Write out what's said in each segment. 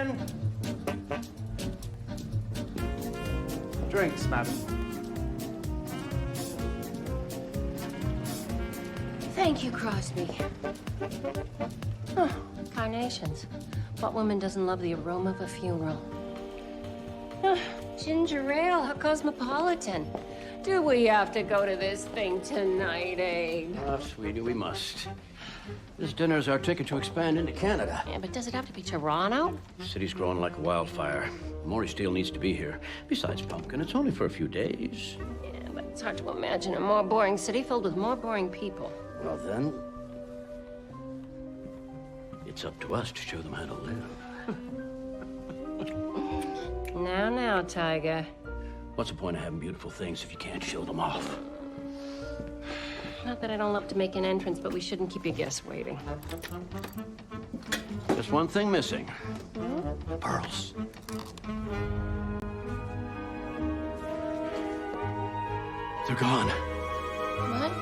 in. Drinks, madam. Thank you, Crosby. Oh, carnations. What woman doesn't love the aroma of a funeral? Ginger ale, how cosmopolitan. Do we have to go to this thing tonight, eh? Oh, sweetie, we must. This dinner's our ticket to expand into Canada. Yeah, but does it have to be Toronto? The city's growing like a wildfire. Maury Steele needs to be here. Besides, Pumpkin, it's only for a few days. Yeah, but it's hard to imagine a more boring city filled with more boring people. Well, then, it's up to us to show them how to live. Now, Tiger. What's the point of having beautiful things if you can't show them off? Not that I don't love to make an entrance, but we shouldn't keep your guests waiting. Just one thing missing. Pearls. They're gone. What?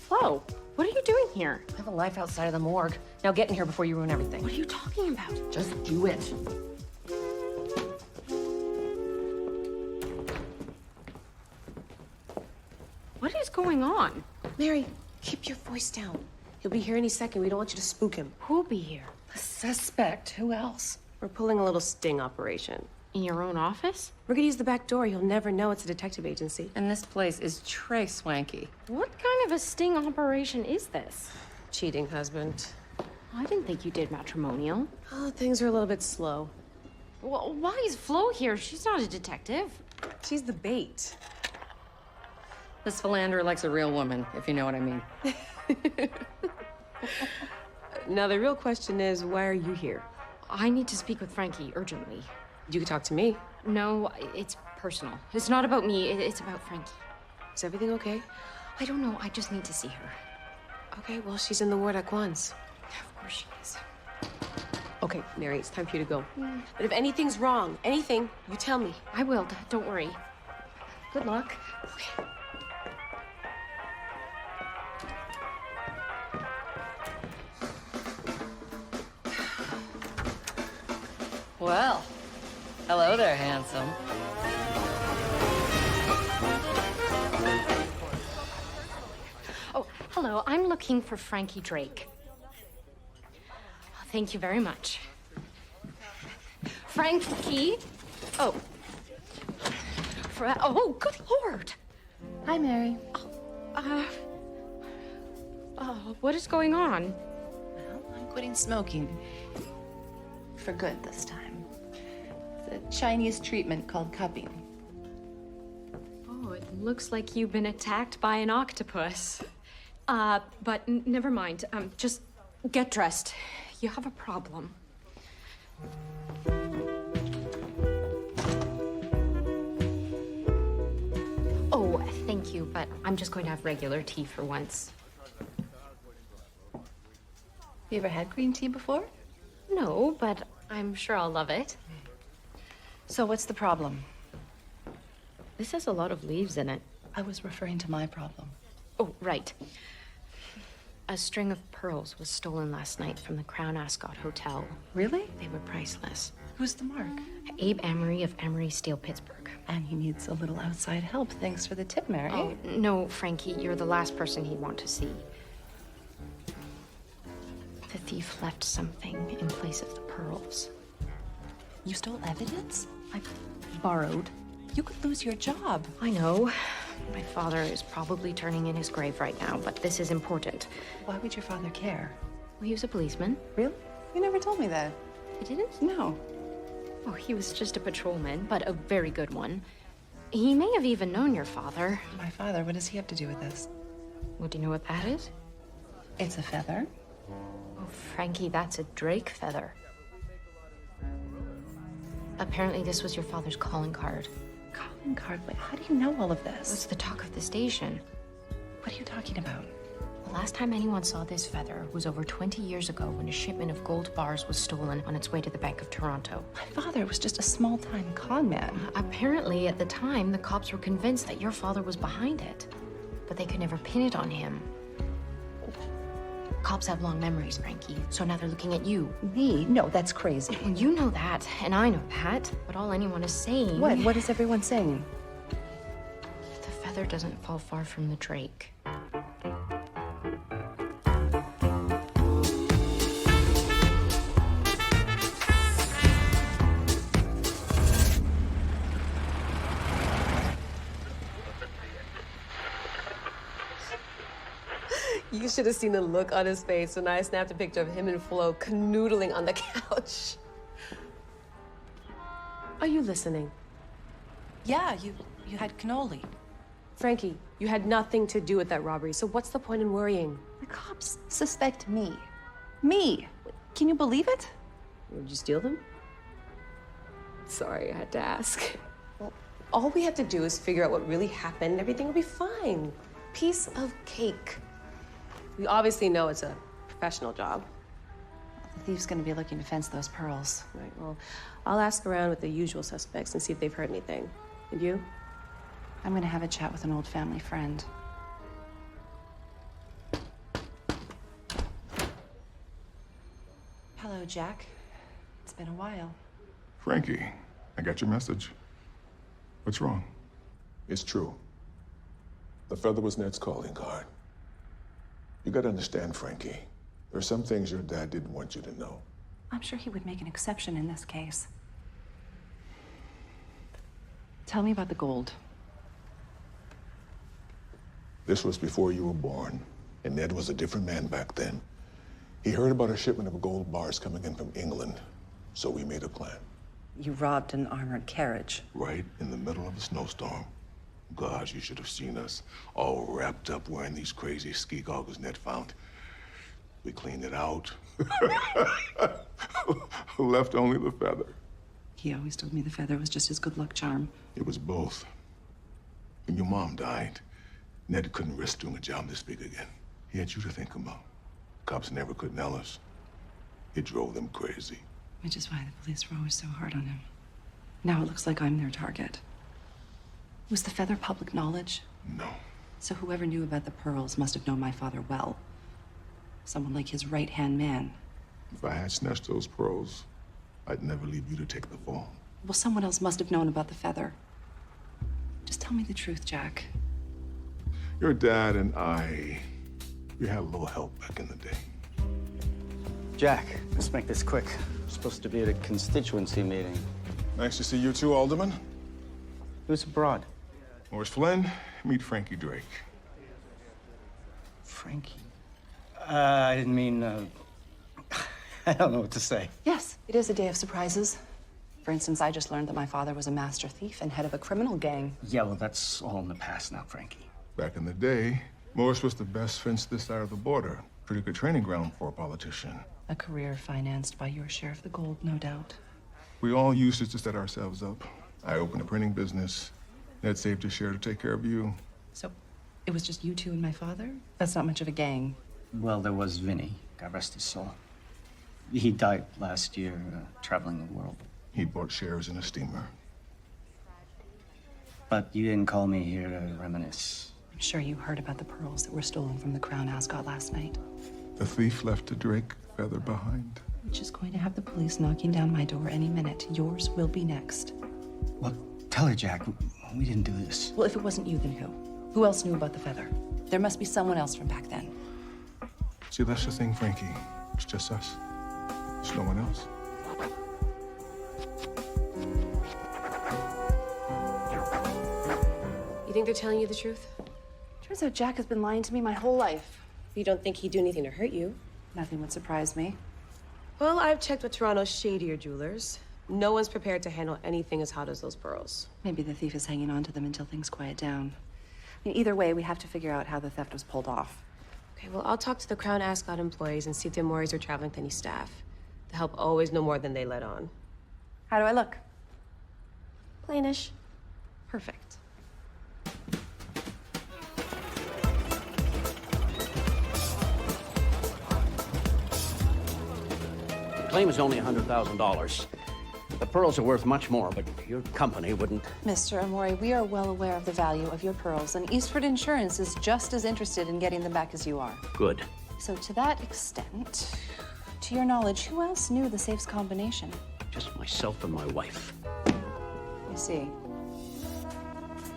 Flo, what are you doing here? I have a life outside of the morgue. Now get in here before you ruin everything. What are you talking about? Just do it. What is going on? Mary, keep your voice down. He'll be here any second. We don't want you to spook him. Who'll be here? The suspect. Who else? We're pulling a little sting operation. In your own office? We're gonna use the back door. You'll never know it's a detective agency. And this place is Trey swanky. What kind of a sting operation is this? Cheating husband. I didn't think you did matrimonial. Oh, things are a little bit slow. Well, why is Flo here? She's not a detective. She's the bait. This philanderer likes a real woman, if you know what I mean. Now, the real question is, why are you here? I need to speak with Frankie urgently. You could talk to me. No, it's personal. It's not about me, it's about Frankie. Is everything okay? I don't know, I just need to see her. Okay, well, she's in the ward at Kwan's. Of course she is. Okay, Mary, it's time for you to go. But if anything's wrong, anything, you tell me. I will, don't worry. Good luck. Okay. Well, hello there, handsome. Oh, hello, I'm looking for Frankie Drake. Thank you very much. Frankie? Oh. Oh, good Lord. Hi, Mary. What is going on? Well, I'm quitting smoking. For good this time. It's a Chinese treatment called cupping. Oh, it looks like you've been attacked by an octopus. But never mind. Just get dressed. You have a problem. Oh, thank you, but I'm just going to have regular tea for once. You ever had green tea before? No, but I'm sure I'll love it. So what's the problem? This has a lot of leaves in it. I was referring to my problem. Oh, right. A string of pearls was stolen last night from the Crown Ascot Hotel. Really? They were priceless. Who's the mark? Abe Amory of Amory Steel, Pittsburgh. And he needs a little outside help. Thanks for the tip, Mary. Oh, no, Frankie, you're the last person he'd want to see. The thief left something in place of the pearls. You stole evidence? I borrowed. You could lose your job. I know. My father is probably turning in his grave right now, but this is important. Why would your father care? Well, he was a policeman. Really? You never told me that. You didn't? No. Oh, he was just a patrolman, but a very good one. He may have even known your father. My father, what does he have to do with this? Well, do you know what that is? It's a feather. Oh, Frankie, that's a Drake feather. Apparently, this was your father's calling card. Calling card? Wait, how do you know all of this? It's the talk of the station. What are you talking about? The last time anyone saw this feather was over 20 years ago when a shipment of gold bars was stolen on its way to the Bank of Toronto. My father was just a small-time con man. Apparently, at the time, the cops were convinced that your father was behind it, but they could never pin it on him. Cops have long memories, Frankie, so now they're looking at you. Me? No, that's crazy. Well, you know that, and I know that, but all anyone is saying... What? What is everyone saying? The feather doesn't fall far from the Drake. You should have seen the look on his face when I snapped a picture of him and Flo canoodling on the couch. Are you listening? Yeah, you had cannoli. Frankie, you had nothing to do with that robbery, so what's the point in worrying? The cops suspect me. Me! Can you believe it? Did you steal them? Sorry, I had to ask. Well, all we have to do is figure out what really happened and everything will be fine. Piece of cake. We obviously know it's a professional job. The thief's gonna be looking to fence those pearls. Right, well, I'll ask around with the usual suspects and see if they've heard anything. And you? I'm gonna have a chat with an old family friend. Hello, Jack. It's been a while. Frankie, I got your message. What's wrong? It's true. The feather was Ned's calling card. You gotta understand, Frankie. There are some things your dad didn't want you to know. I'm sure he would make an exception in this case. Tell me about the gold. This was before you were born, and Ned was a different man back then. He heard about a shipment of gold bars coming in from England, so we made a plan. You robbed an armored carriage. Right in the middle of a snowstorm. Gosh, you should have seen us all wrapped up wearing these crazy ski goggles Ned found. We cleaned it out. Left only the feather. He always told me the feather was just his good luck charm. It was both. When your mom died, Ned couldn't risk doing a job this big again. He had you to think about. Cops never could nail us. It drove them crazy. Which is why the police were always so hard on him. Now it looks like I'm their target. Was the feather public knowledge? No. So whoever knew about the pearls must have known my father well. Someone like his right-hand man. If I had snatched those pearls, I'd never leave you to take the fall. Well, someone else must have known about the feather. Just tell me the truth, Jack. Your dad and I, we had a little help back in the day. Jack, let's make this quick. We're supposed to be at a constituency meeting. Nice to see you too, Alderman. Who's abroad? Morris Flynn, meet Frankie Drake. Frankie? I didn't mean, I don't know what to say. Yes, it is a day of surprises. For instance, I just learned that my father was a master thief and head of a criminal gang. Yeah, well, that's all in the past now, Frankie. Back in the day, Morris was the best fence this side of the border. Pretty good training ground for a politician. A career financed by your share of the gold, no doubt. We all used it to set ourselves up. I opened a printing business. Ned saved his share to take care of you. So, it was just you two and my father? That's not much of a gang. Well, there was Vinny, God rest his soul. He died last year, traveling the world. He bought shares in a steamer. But you didn't call me here to reminisce. I'm sure you heard about the pearls that were stolen from the Crown Ascot last night. The thief left a Drake feather behind. Which is going to have the police knocking down my door any minute. Yours will be next. Well, tell her, Jack, we didn't do this. Well, if it wasn't you, then who? Who else knew about the feather? There must be someone else from back then. See, that's the thing, Frankie. It's just us. There's no one else. You think they're telling you the truth? Turns out Jack has been lying to me my whole life. You don't think he'd do anything to hurt you? Nothing would surprise me. Well, I've checked with Toronto's shadier jewelers. No one's prepared to handle anything as hot as those pearls. Maybe the thief is hanging on to them until things quiet down. I mean, either way, we have to figure out how the theft was pulled off. Okay, well, I'll talk to the Crown Ascot employees and see if their worries are traveling with any staff. The help always know more than they let on. How do I look? Plainish. Perfect. claim is only $100,000. The pearls are worth much more, but your company wouldn't. Mr. Amore, we are well aware of the value of your pearls, and Eastford Insurance is just as interested in getting them back as you are. Good. So to that extent, to your knowledge, who else knew the safe's combination? Just myself and my wife. I see.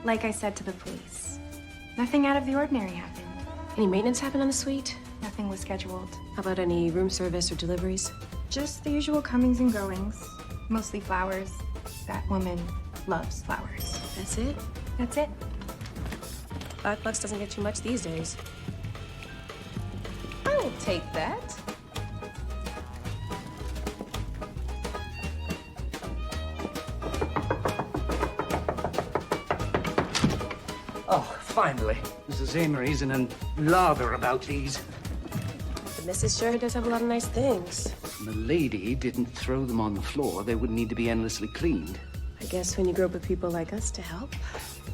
Like I said to the police, nothing out of the ordinary happened. Any maintenance happen on the suite? Nothing was scheduled. How about any room service or deliveries? Just the usual comings and goings. Mostly flowers. That woman loves flowers. That's it? That's it. $5 doesn't get you much these days. I will take that. Oh, finally. Mrs. Amory's in a lather about these. The missus sure does have a lot of nice things. The lady didn't throw them on the floor. They would need to be endlessly cleaned. I guess when you grow up with people like us to help.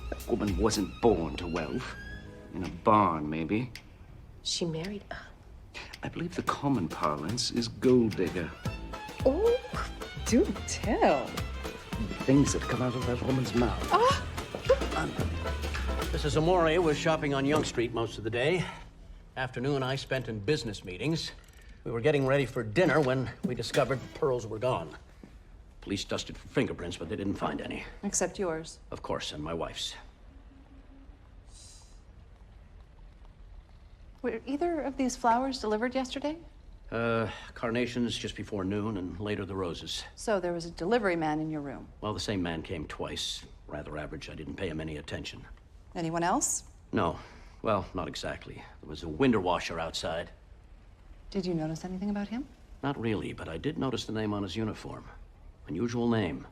That woman wasn't born to wealth. In a barn, maybe. She married up. I believe the common parlance is gold digger. Oh, do tell. Things that come out of that woman's mouth. Ah. Mrs. Amore was shopping on Yonge Street most of the day. Afternoon I spent in business meetings. We were getting ready for dinner when we discovered the pearls were gone. Police dusted for fingerprints, but they didn't find any. Except yours. Of course, and my wife's. Were either of these flowers delivered yesterday? Carnations just before noon, and later the roses. So there was a delivery man in your room. Well, the same man came twice. Rather average. I didn't pay him any attention. Anyone else? No. Well, not exactly. There was a window washer outside. Did you notice anything about him? Not really, but I did notice the name on his uniform. Unusual name.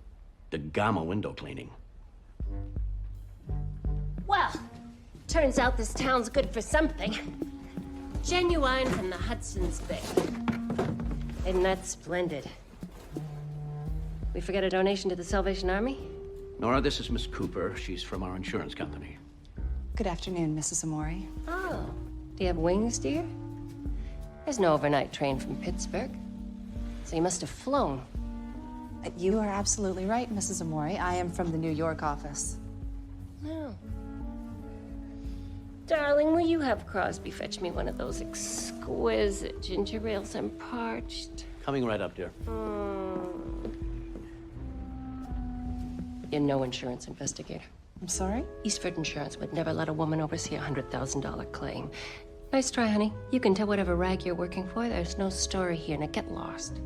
De Gama Window Cleaning. Well, turns out this town's good for something. Genuine from the Hudson's Bay. Isn't that splendid? We forget a donation to the Salvation Army? Nora, this is Miss Cooper. She's from our insurance company. Good afternoon, Mrs. Amore. Oh, do you have wings, dear? There's no overnight train from Pittsburgh. So you must have flown. You are absolutely right, Mrs. Amore. I am from the New York office. No. Darling, will you have Crosby fetch me one of those exquisite ginger ales I'm parched? Coming right up, dear. You're no insurance investigator. I'm sorry? Eastford Insurance would never let a woman oversee a $100,000 claim. Nice try, honey. You can tell whatever rag you're working for. There's no story here. Now get lost.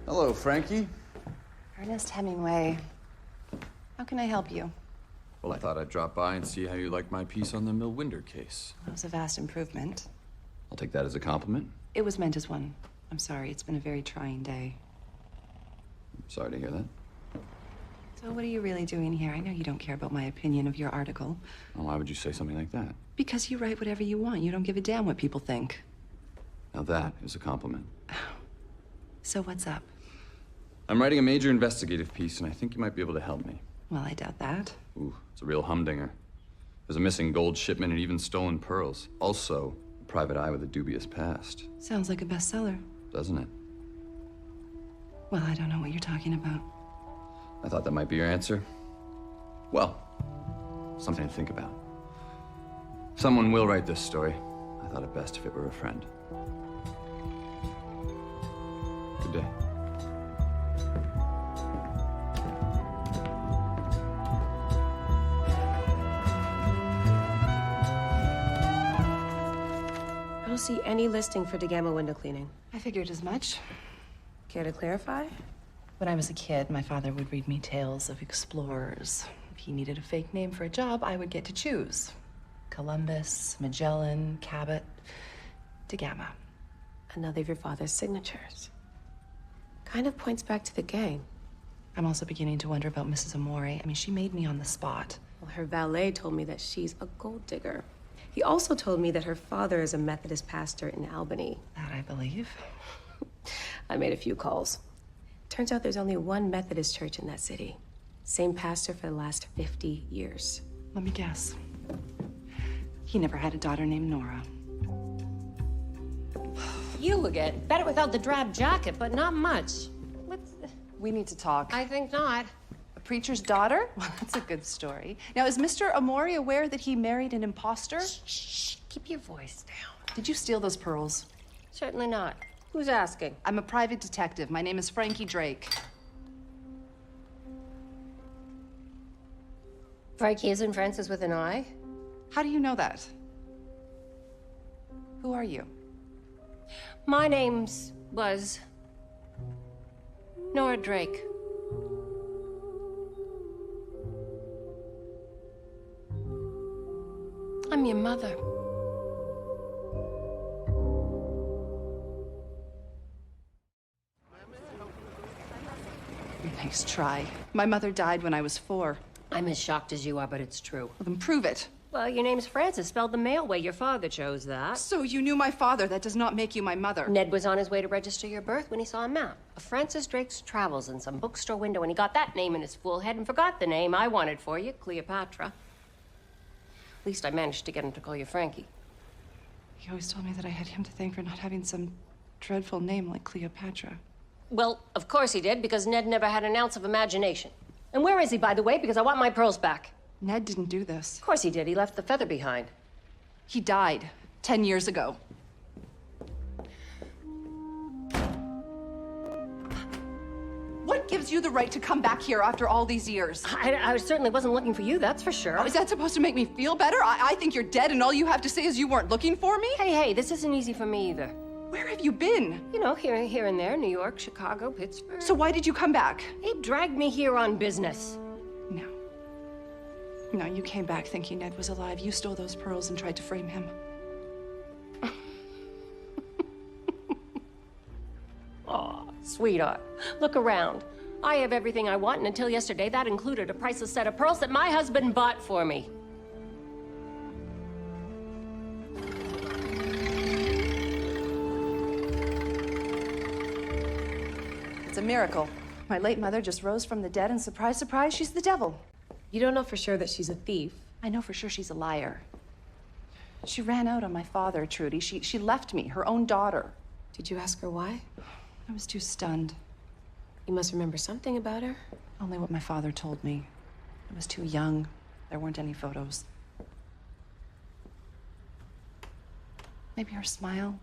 Hello, Frankie. Ernest Hemingway. How can I help you? Well, I thought I'd drop by and see how you liked my piece on the Millwinder case. That was a vast improvement. I'll take that as a compliment. It was meant as one. I'm sorry, it's been a very trying day. I'm sorry to hear that. So what are you really doing here? I know you don't care about my opinion of your article. Well, why would you say something like that? Because you write whatever you want. You don't give a damn what people think. Now that is a compliment. So what's up? I'm writing a major investigative piece, and I think you might be able to help me. Well, I doubt that. Ooh, it's a real humdinger. There's a missing gold shipment and even stolen pearls. Also, a private eye with a dubious past. Sounds like a bestseller. Doesn't it? Well, I don't know what you're talking about. I thought that might be your answer. Well, something to think about. Someone will write this story. I thought it best if it were a friend. Good day. I don't see any listing for De Gama window cleaning. I figured as much. Care to clarify? When I was a kid, my father would read me tales of explorers. If he needed a fake name for a job, I would get to choose. Columbus, Magellan, Cabot, De Gama. Another of your father's signatures. Kind of points back to the gang. I'm also beginning to wonder about Mrs. Amore. I mean, she made me on the spot. Well, her valet told me that she's a gold digger. He also told me that her father is a Methodist pastor in Albany. That I believe. I made a few calls. Turns out there's only one Methodist church in that city. Same pastor for the last 50 years. Let me guess. He never had a daughter named Nora. You will get better without the drab jacket, but not much. What's the... We need to talk. I think not. A preacher's daughter? Well, that's a good story. Now, is Mr. Amori aware that he married an imposter? Shh, keep your voice down. Did you steal those pearls? Certainly not. Who's asking? I'm a private detective. My name is Frankie Drake. Frankie isn't Francis with an I? How do you know that? Who are you? My name's was Nora Drake. I'm your mother. Nice try. My mother died when I was 4. I'm as shocked as you are, but it's true. Well, then prove it. Well, your name's Francis, spelled the male way. Your father chose that. So you knew my father. That does not make you my mother. Ned was on his way to register your birth when he saw a map of Francis Drake's travels in some bookstore window, and he got that name in his fool head and forgot the name I wanted for you, Cleopatra. At least I managed to get him to call you Frankie. He always told me that I had him to thank for not having some dreadful name like Cleopatra. Well, of course he did, because Ned never had an ounce of imagination. And where is he, by the way? Because I want my pearls back. Ned didn't do this. Of course he did. He left the feather behind. He died 10 years ago. What gives you the right to come back here after all these years? I certainly wasn't looking for you, that's for sure. Oh, is that supposed to make me feel better? I think you're dead and all you have to say is you weren't looking for me? Hey, this isn't easy for me either. Where have you been? You know, here and there, New York, Chicago, Pittsburgh. So why did you come back? He dragged me here on business. No, you came back thinking Ned was alive. You stole those pearls and tried to frame him. Aw, sweetheart, look around. I have everything I want, and until yesterday, that included a priceless set of pearls that my husband bought for me. It's a miracle. My late mother just rose from the dead, and surprise, surprise, she's the devil. You don't know for sure that she's a thief. I know for sure she's a liar. She ran out on my father, Trudy. She left me, her own daughter. Did you ask her why? I was too stunned. You must remember something about her. Only what my father told me. I was too young. There weren't any photos. Maybe her smile.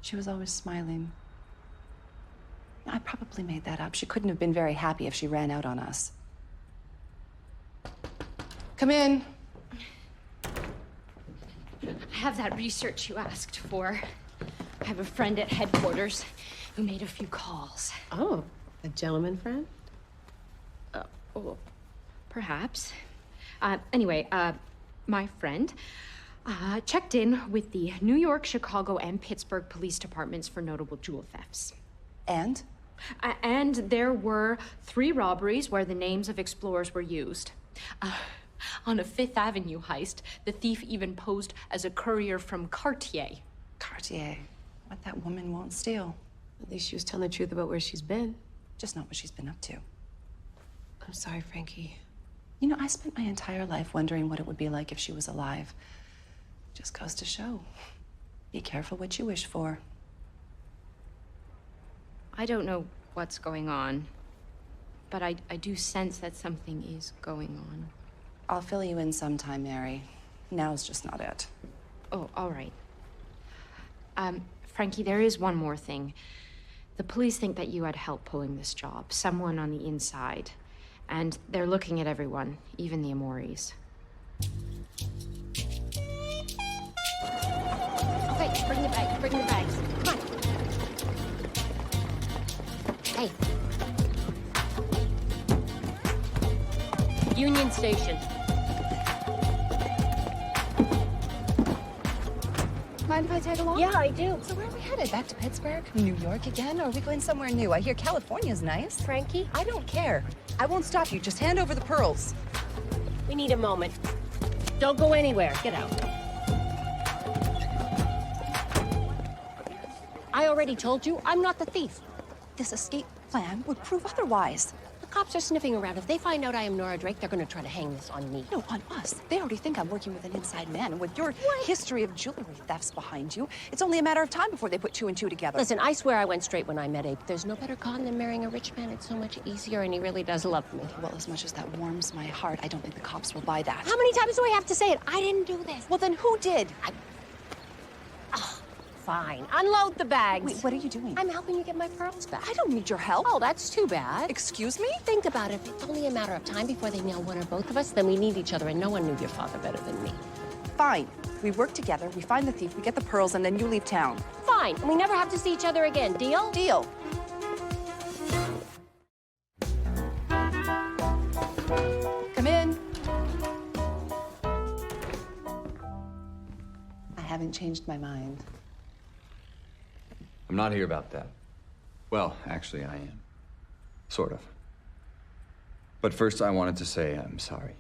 She was always smiling. I probably made that up. She couldn't have been very happy if she ran out on us. Come in. I have that research you asked for. I have a friend at headquarters who made a few calls. Oh, a gentleman friend? Oh, perhaps. Anyway, my friend checked in with the New York, Chicago, and Pittsburgh police departments for notable jewel thefts. And? And there were 3 robberies where the names of explorers were used. On a Fifth Avenue heist, the thief even posed as a courier from Cartier. Cartier. What that woman won't steal. At least she was telling the truth about where she's been. Just not what she's been up to. I'm sorry, Frankie. You know, I spent my entire life wondering what it would be like if she was alive. Just goes to show. Be careful what you wish for. I don't know what's going on, but I do sense that something is going on. I'll fill you in sometime, Mary. Now's just not it. Oh, all right. Frankie, there is one more thing. The police think that you had help pulling this job, someone on the inside. And they're looking at everyone, even the Amoris. Okay, bring the bags, Come on. Hey. Union Station. Mind if I tag along? Yeah, I do. So where are we headed? Back to Pittsburgh? New York again? Or are we going somewhere new? I hear California's nice. Frankie? I don't care. I won't stop you. Just hand over the pearls. We need a moment. Don't go anywhere. Get out. I already told you, I'm not the thief. This escape plan would prove otherwise. The cops are sniffing around. If they find out I am Nora Drake, they're gonna try to hang this on me. No, on us. They already think I'm working with an inside man, and with your history of jewelry thefts behind you, it's only a matter of time before they put two and two together. Listen, I swear I went straight when I met Abe. There's no better con than marrying a rich man. It's so much easier, and he really does love me. Well, as much as that warms my heart, I don't think the cops will buy that. How many times do I have to say it? I didn't do this. Well, then who did? Fine. Unload the bags. Wait, what are you doing? I'm helping you get my pearls back. I don't need your help. Oh, that's too bad. Excuse me? Think about it. If it's only a matter of time before they nail one or both of us, then we need each other, and no one knew your father better than me. Fine. We work together, we find the thief, we get the pearls, and then you leave town. Fine. And we never have to see each other again. Deal? Deal. Come in. I haven't changed my mind. I'm not here about that. Well, actually, I am. Sort of. But first, I wanted to say I'm sorry.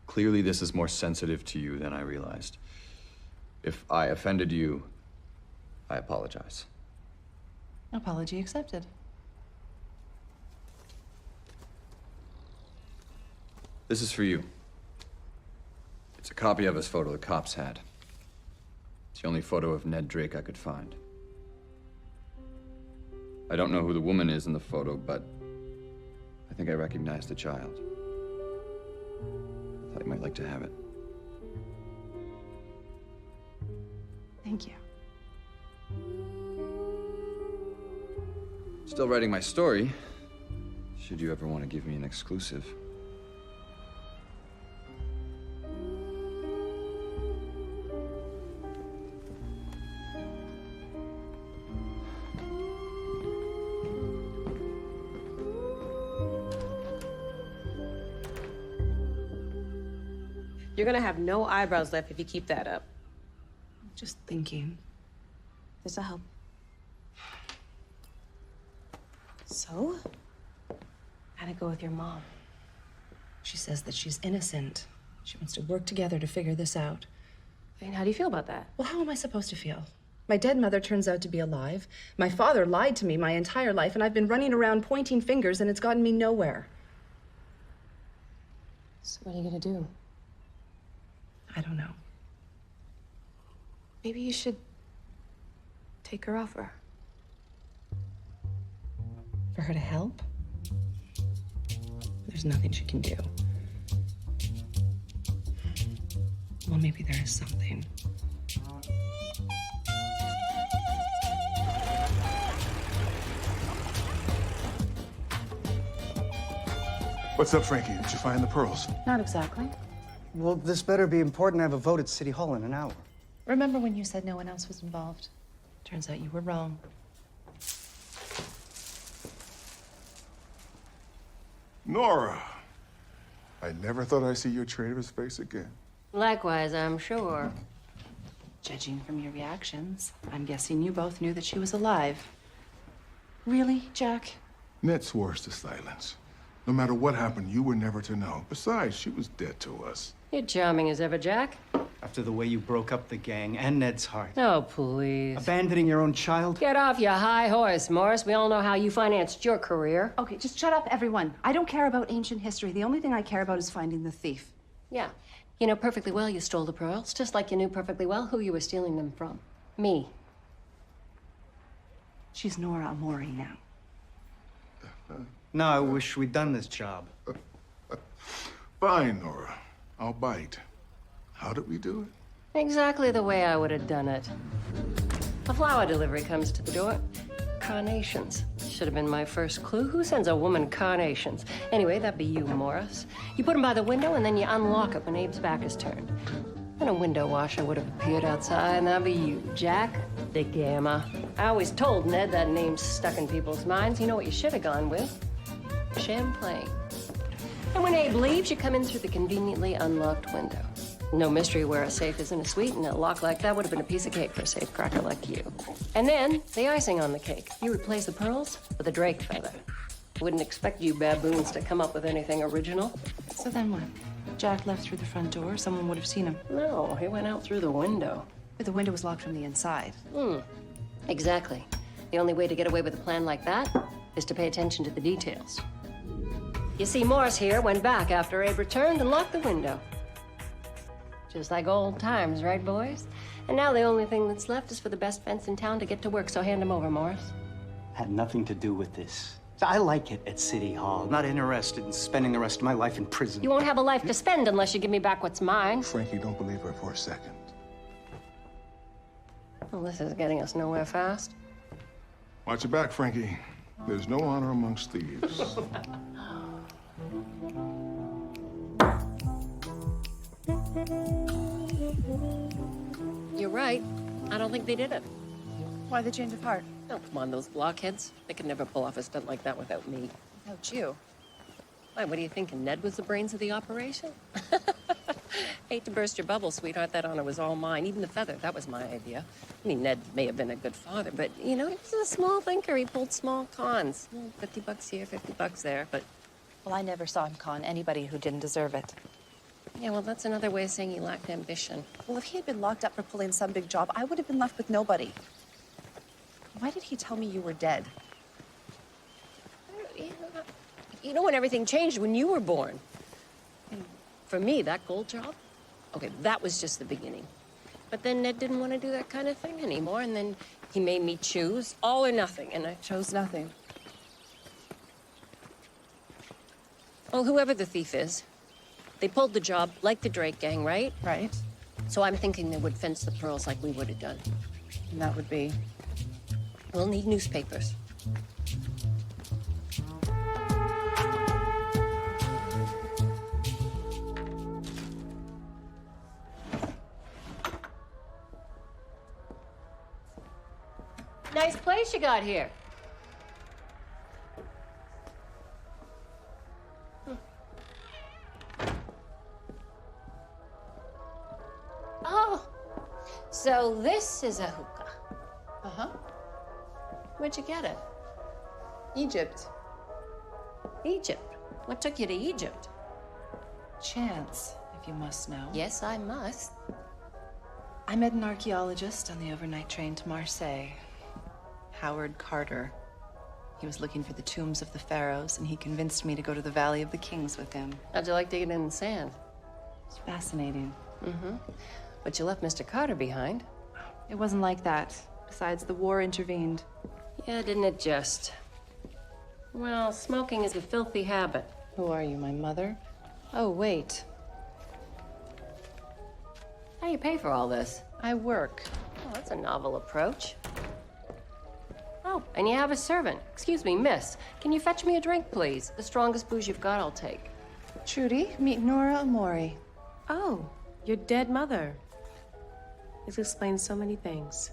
Clearly, this is more sensitive to you than I realized. If I offended you, I apologize. Apology accepted. This is for you. It's a copy of his photo the cops had. It's the only photo of Ned Drake I could find. I don't know who the woman is in the photo, but I think I recognize the child. I thought you might like to have it. Thank you. Still writing my story, should you ever want to give me an exclusive. You're gonna have no eyebrows left if you keep that up. Just thinking. This'll help. So? How'd it go with your mom? She says that she's innocent. She wants to work together to figure this out. I mean, how do you feel about that? Well, how am I supposed to feel? My dead mother turns out to be alive. My father lied to me my entire life, and I've been running around pointing fingers, and it's gotten me nowhere. So what are you gonna do? I don't know. Maybe you should take her offer. For her to help? There's nothing she can do. Well, maybe there is something. What's up, Frankie? Did you find the pearls? Not exactly. Well, this better be important. I have a vote at City Hall in an hour. Remember when you said no one else was involved? Turns out you were wrong. Nora! I never thought I'd see your traitor's face again. Likewise, I'm sure. Judging from your reactions, I'm guessing you both knew that she was alive. Really, Jack? Ned swore us to silence. No matter what happened, you were never to know. Besides, she was dead to us. You're charming as ever, Jack. After the way you broke up the gang and Ned's heart. Oh, please. Abandoning your own child. Get off your high horse, Morris. We all know how you financed your career. Okay, just shut up, everyone. I don't care about ancient history. The only thing I care about is finding the thief. Yeah. You know perfectly well you stole the pearls, just like you knew perfectly well who you were stealing them from. Me. She's Nora Amori now. No, I wish we'd done this job. Fine, Nora. I'll bite. How did we do it? Exactly the way I would have done it. A flower delivery comes to the door. Carnations. Should have been my first clue. Who sends a woman carnations? Anyway, that'd be you, Morris. You put them by the window, and then you unlock it when Abe's back is turned. Then a window washer would have appeared outside, and that'd be you, Jack the Gamma. I always told Ned that name's stuck in people's minds. You know what you should have gone with? Champlain. And when Abe leaves, you come in through the conveniently unlocked window. No mystery where a safe is in a suite, and a lock like that would have been a piece of cake for a safecracker like you. And then, the icing on the cake. You replace the pearls with a Drake feather. Wouldn't expect you baboons to come up with anything original. So then what? Jack left through the front door. Someone would have seen him. No, he went out through the window. But the window was locked from the inside. Exactly. The only way to get away with a plan like that is to pay attention to the details. You see, Morris here went back after Abe returned and locked the window. Just like old times, right, boys? And now the only thing that's left is for the best fence in town to get to work, so hand him over, Morris. Had nothing to do with this. I like it at City Hall. Not interested in spending the rest of my life in prison. You won't have a life to spend unless you give me back what's mine. Frankie, don't believe her for a second. Well, this is getting us nowhere fast. Watch your back, Frankie. There's no honor amongst thieves. You're right. I don't think they did it. Why the change of heart? Oh, come on, those blockheads. They could never pull off a stunt like that without me. Without you? Why, what are you thinking? Ned was the brains of the operation? Hate to burst your bubble, sweetheart. That honor was all mine. Even the feather, that was my idea. I mean, Ned may have been a good father, but, you know, he was a small thinker. He pulled small cons. $50 here, $50 there, but... Well, I never saw him con anybody who didn't deserve it. Yeah, well, that's another way of saying he lacked ambition. Well, if he had been locked up for pulling some big job, I would have been left with nobody. Why did he tell me you were dead? You know when everything changed? When you were born. For me, that gold job, okay, that was just the beginning. But then Ned didn't want to do that kind of thing anymore, and then he made me choose all or nothing, and I chose nothing. Well, whoever the thief is, they pulled the job like the Drake gang, right? Right. So I'm thinking they would fence the pearls like we would have done. And that would be? We'll need newspapers. Nice place you got here. Oh, so this is a hookah. Uh-huh. Where'd you get it? Egypt. Egypt? What took you to Egypt? Chance, if you must know. Yes, I must. I met an archaeologist on the overnight train to Marseille. Howard Carter. He was looking for the tombs of the pharaohs, and he convinced me to go to the Valley of the Kings with him. How'd you like digging in the sand? It's fascinating. Mm-hmm. But you left Mr. Carter behind. It wasn't like that. Besides, the war intervened. Yeah, didn't it just? Well, smoking is a filthy habit. Who are you, my mother? Oh, wait. How do you pay for all this? I work. Oh, that's a novel approach. Oh, and you have a servant. Excuse me, miss. Can you fetch me a drink, please? The strongest booze you've got, I'll take. Trudy, meet Nora Amori. Oh, your dead mother. This explains so many things.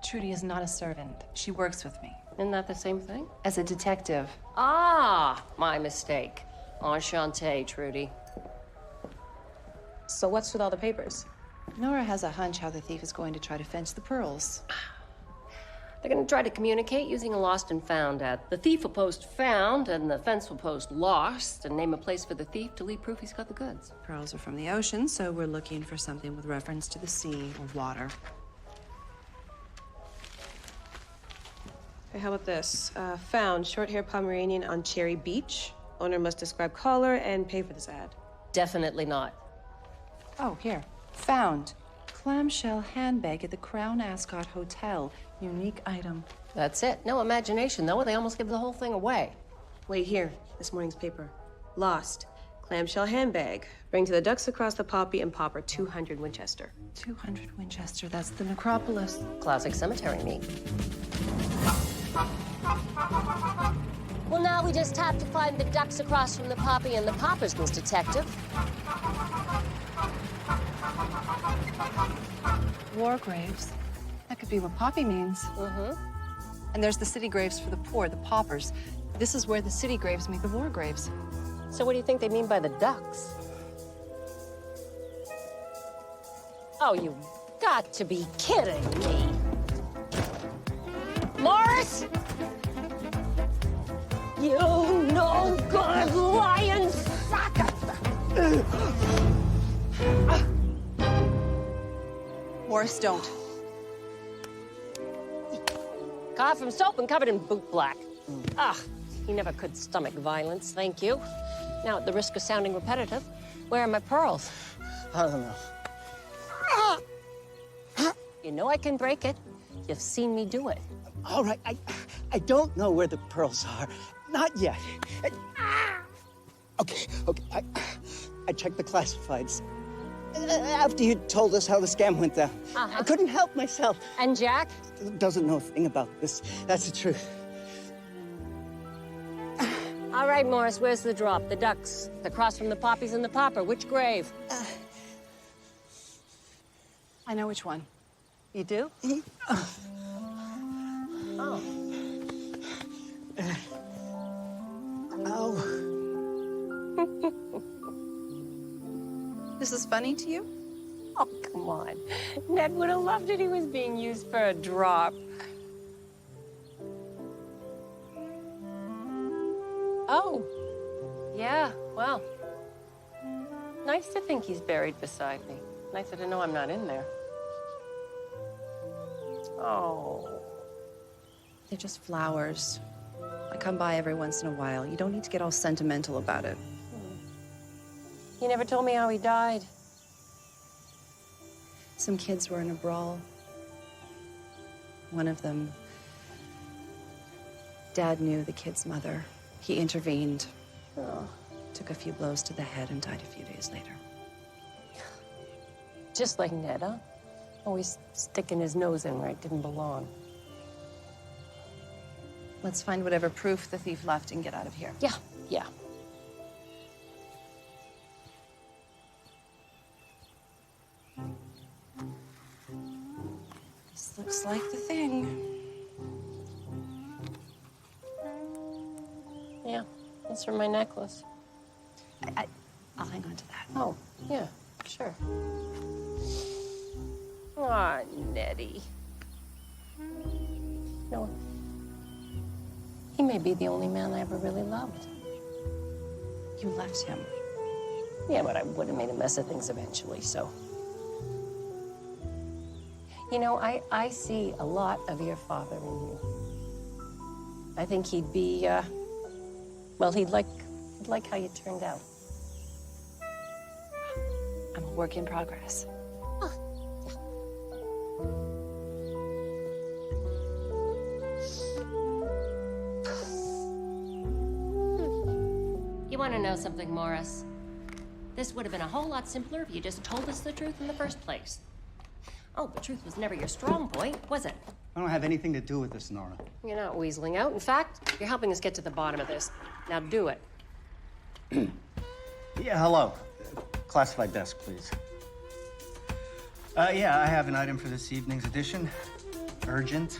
Trudy is not a servant. She works with me. Isn't that the same thing? As a detective. Ah, my mistake. Enchanté, Trudy. So what's with all the papers? Nora has a hunch how the thief is going to try to fence the pearls. They're going to try to communicate using a lost and found ad. The thief will post found, and the fence will post lost, and name a place for the thief to leave proof he's got the goods. Pearls are from the ocean, so we're looking for something with reference to the sea or water. Okay, how about this? Found, short-haired Pomeranian on Cherry Beach. Owner must describe color and pay for this ad. Definitely not. Oh, here. Found. Clamshell handbag at the Crown Ascot Hotel. Unique item. That's it. No imagination, though. They almost give the whole thing away. Wait here, this morning's paper. Lost. Clamshell handbag. Bring to the ducks across the poppy and popper 200 Winchester. 200 Winchester, that's the necropolis. Classic cemetery meat. Well, now we just have to find the ducks across from the poppy and the poppers, Miss Detective. War graves. That could be what poppy means. Mm-hmm. And there's the city graves for the poor, the paupers. This is where the city graves meet the war graves. So what do you think they mean by the ducks? Oh, you got to be kidding me. Morris? You no good lying sucker! Morris, don't. off from soap and covered in boot black. Ah, he never could stomach violence, thank you. Now, at the risk of sounding repetitive, where are my pearls? I don't know. You know I can break it. You've seen me do it. All right, I don't know where the pearls are. Not yet. Okay. I checked the classifieds. After you told us how the scam went down, I couldn't help myself. And Jack? Doesn't know a thing about this. That's the truth. All right, Morris, where's the drop? The ducks, the cross from the poppies and the popper. Which grave? I know which one. You do? Oh. Oh. This is funny to you? Oh, come on. Ned would have loved it. He was being used for a drop. Oh. Yeah, well. Nice to think he's buried beside me. Nicer to know I'm not in there. Oh. They're just flowers. I come by every once in a while. You don't need to get all sentimental about it. You never told me how he died. Some kids were in a brawl. One of them, Dad knew the kid's mother. He intervened. Oh. Took a few blows to the head and died a few days later. Just like Ned, huh? Always sticking his nose in where it didn't belong. Let's find whatever proof the thief left and get out of here. Yeah. This looks like the thing. Yeah, that's from my necklace. I'll hang on to that. Oh, yeah, sure. Aw, Nettie. No, he may be the only man I ever really loved. You left him. Yeah, but I would have made a mess of things eventually, so. You know, I see a lot of your father in you. I think he'd be, well, he'd like how you turned out. I'm a work in progress. You want to know something, Morris? This would have been a whole lot simpler if you just told us the truth in the first place. Oh, the truth was never your strong point, was it? I don't have anything to do with this, Nora. You're not weaseling out. In fact, you're helping us get to the bottom of this. Now do it. Yeah, hello. Classified desk, please. Yeah, I have an item for this evening's edition. Urgent,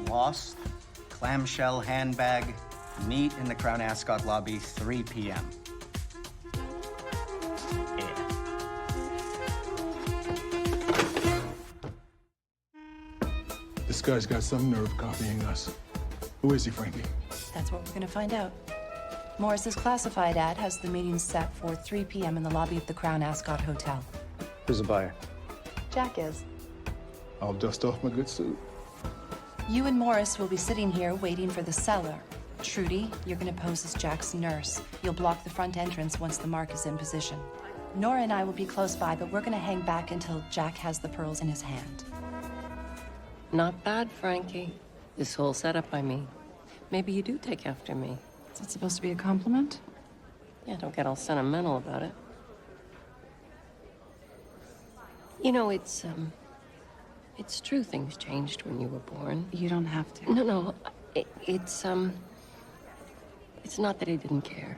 lost, clamshell handbag, meet in the Crown Ascot lobby, 3 p.m. This guy's got some nerve copying us. Who is he, Frankie? That's what we're gonna find out. Morris's classified ad has the meeting set for 3 p.m. in the lobby of the Crown Ascot Hotel. Who's the buyer? Jack is. I'll dust off my good suit. You and Morris will be sitting here waiting for the seller. Trudy, you're gonna pose as Jack's nurse. You'll block the front entrance once the mark is in position. Nora and I will be close by, but we're gonna hang back until Jack has the pearls in his hand. Not bad, Frankie. This whole setup, I mean. Maybe you do take after me. Is that supposed to be a compliment? Yeah, don't get all sentimental about it. You know, it's true things changed when you were born. You don't have to. No, it's not that I didn't care.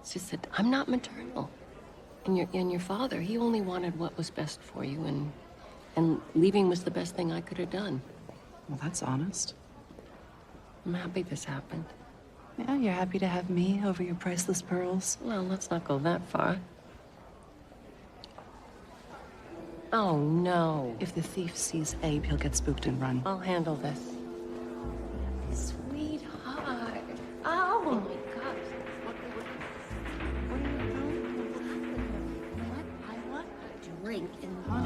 It's just that I'm not maternal. And your father, he only wanted what was best for you, and leaving was the best thing I could have done. Well, that's honest. I'm happy this happened. Yeah, you're happy to have me over your priceless pearls? Well, let's not go that far. Oh, no. If the thief sees Abe, he'll get spooked and run. I'll handle this. Sweetheart. Oh, my gosh. What are you doing? What? I want a drink in the bar.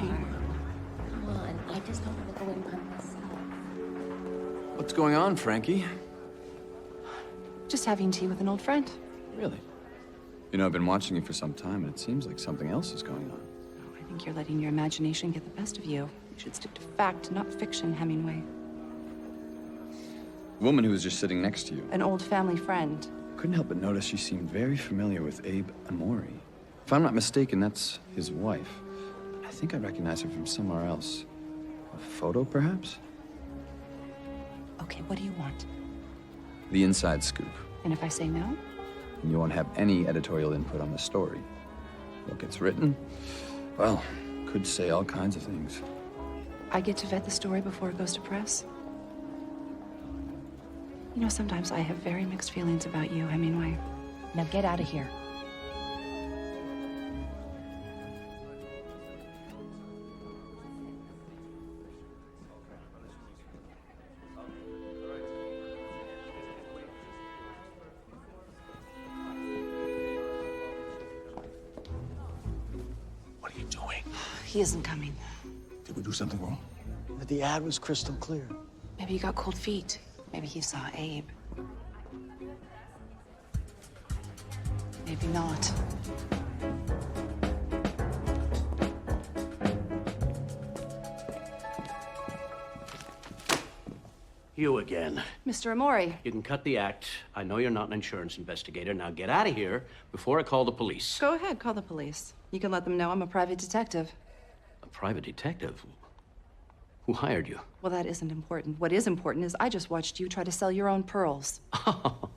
Come on. I just don't want to go in by myself. What's going on, Frankie? Just having tea with an old friend. Really? You know, I've been watching you for some time, and it seems like something else is going on. Oh, I think you're letting your imagination get the best of you. You should stick to fact, not fiction, Hemingway. The woman who was just sitting next to you. An old family friend. Couldn't help but notice she seemed very familiar with Abe Amori. If I'm not mistaken, that's his wife. I think I recognize her from somewhere else. A photo, perhaps? Okay, what do you want? The inside scoop. And if I say no? And you won't have any editorial input on the story. What gets written? Well, could say all kinds of things. I get to vet the story before it goes to press? You know, sometimes I have very mixed feelings about you, Hemingway. Now get out of here. What are you doing? He isn't coming. Did we do something wrong? The ad was crystal clear. Maybe you got cold feet. Maybe he saw Abe. Maybe not. You again. Mr. Amori. You can cut the act. I know you're not an insurance investigator. Now get out of here before I call the police. Go ahead, call the police. You can let them know I'm a private detective. A private detective? Who hired you? Well, that isn't important. What is important is I just watched you try to sell your own pearls. Oh,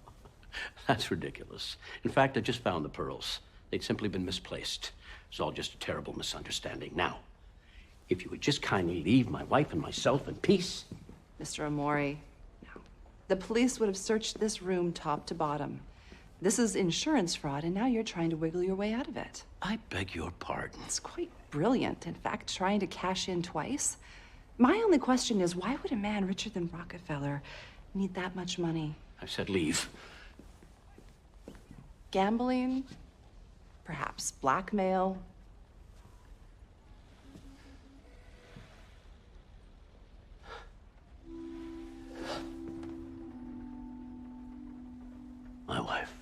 that's ridiculous. In fact, I just found the pearls. They'd simply been misplaced. It's all just a terrible misunderstanding. Now, if you would just kindly leave my wife and myself in peace. Mr. Amori, no. The police would have searched this room top to bottom. This is insurance fraud, and now you're trying to wiggle your way out of it. I beg your pardon. It's quite brilliant. In fact, trying to cash in twice. My only question is, why would a man richer than Rockefeller need that much money? I said leave. Gambling? Perhaps blackmail? My wife.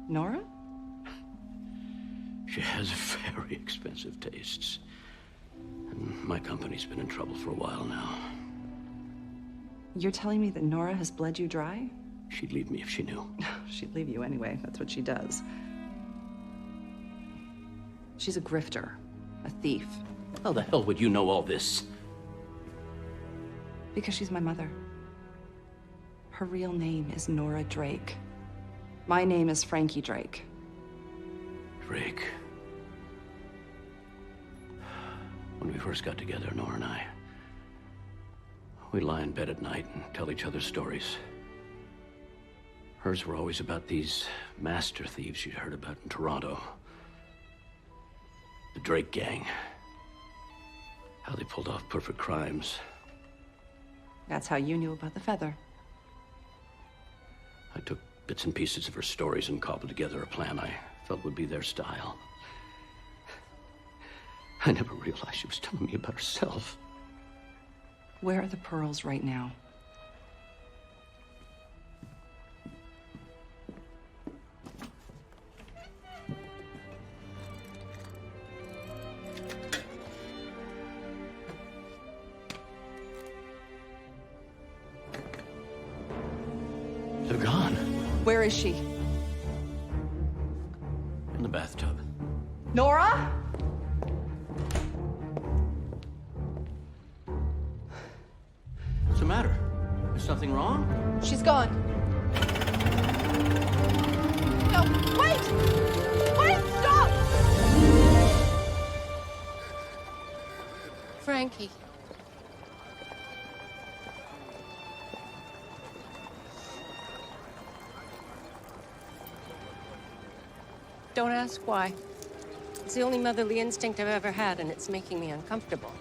Nora? She has very expensive tastes. And my company's been in trouble for a while now. You're telling me that Nora has bled you dry? She'd leave me if she knew. She'd leave you anyway. That's what she does. She's a grifter, a thief. How the hell would you know all this? Because she's my mother. Her real name is Nora Drake. My name is Frankie Drake. Drake. When we first got together, Nora and I, we'd lie in bed at night and tell each other stories. Hers were always about these master thieves she'd heard about in Toronto. The Drake gang. How they pulled off perfect crimes. That's how you knew about the feather. I took bits and pieces of her stories and cobbled together a plan I felt would be their style. I never realized she was telling me about herself. Where are the pearls right now? They're gone. Where is she? In the bathtub. Nora? What's the matter? Is something wrong? She's gone. No, wait! Wait, stop! Frankie. Don't ask why. It's the only motherly instinct I've ever had, and it's making me uncomfortable.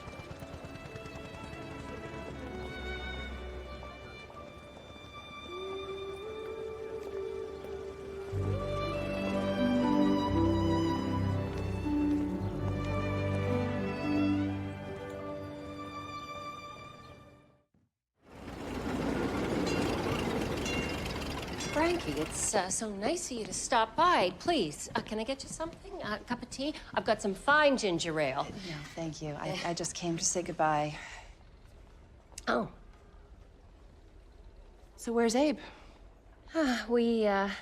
Frankie, it's so nice of you to stop by. Please, can I get you something? A cup of tea? I've got some fine ginger ale. No, thank you. I just came to say goodbye. Oh. So where's Abe? We had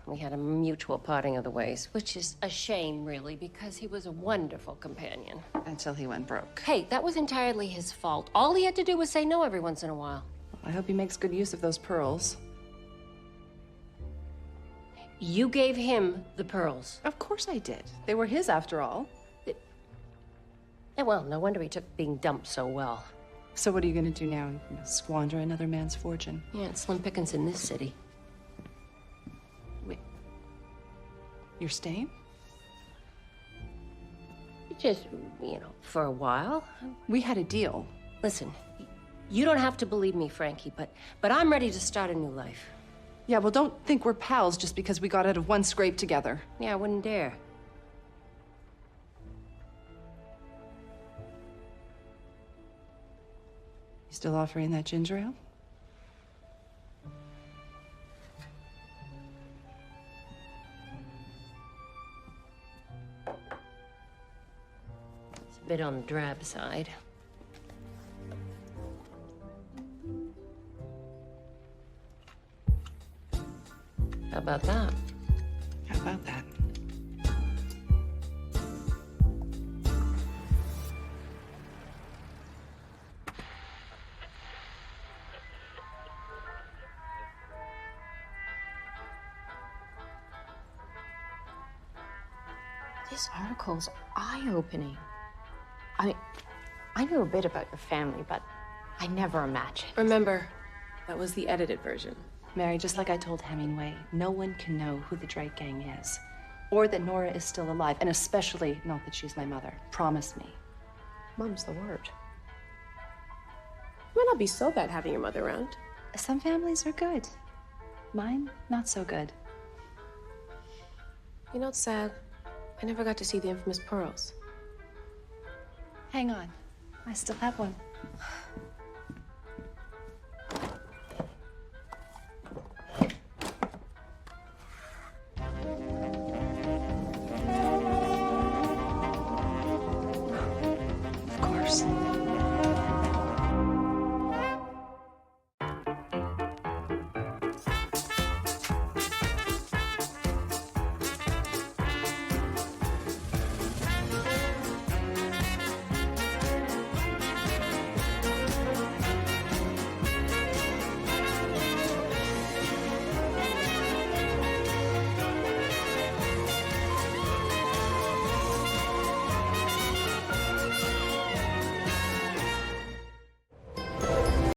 a mutual parting of the ways, which is a shame, really, because he was a wonderful companion. Until he went broke. Hey, that was entirely his fault. All he had to do was say no every once in a while. I hope he makes good use of those pearls. You gave him the pearls. Of course I did. They were his after all. Yeah, well, no wonder he took being dumped so well. So what are you going to do now? Squander another man's fortune? Yeah, it's slim pickings in this city. Wait. You're staying? Just, for a while. We had a deal. Listen, you don't have to believe me, Frankie, but I'm ready to start a new life. Yeah, well, don't think we're pals just because we got out of one scrape together. Yeah, I wouldn't dare. You still offering that ginger ale? It's a bit on the drab side. How about that? How about that? This article's eye-opening. I mean, I knew a bit about your family, but I never imagined. Remember, that was the edited version. Mary, just like I told Hemingway, no one can know who the Drake gang is. Or that Nora is still alive, and especially not that she's my mother. Promise me. Mom's the word. It might not be so bad having your mother around. Some families are good. Mine, not so good. You know, it's sad. I never got to see the infamous pearls. Hang on. I still have one.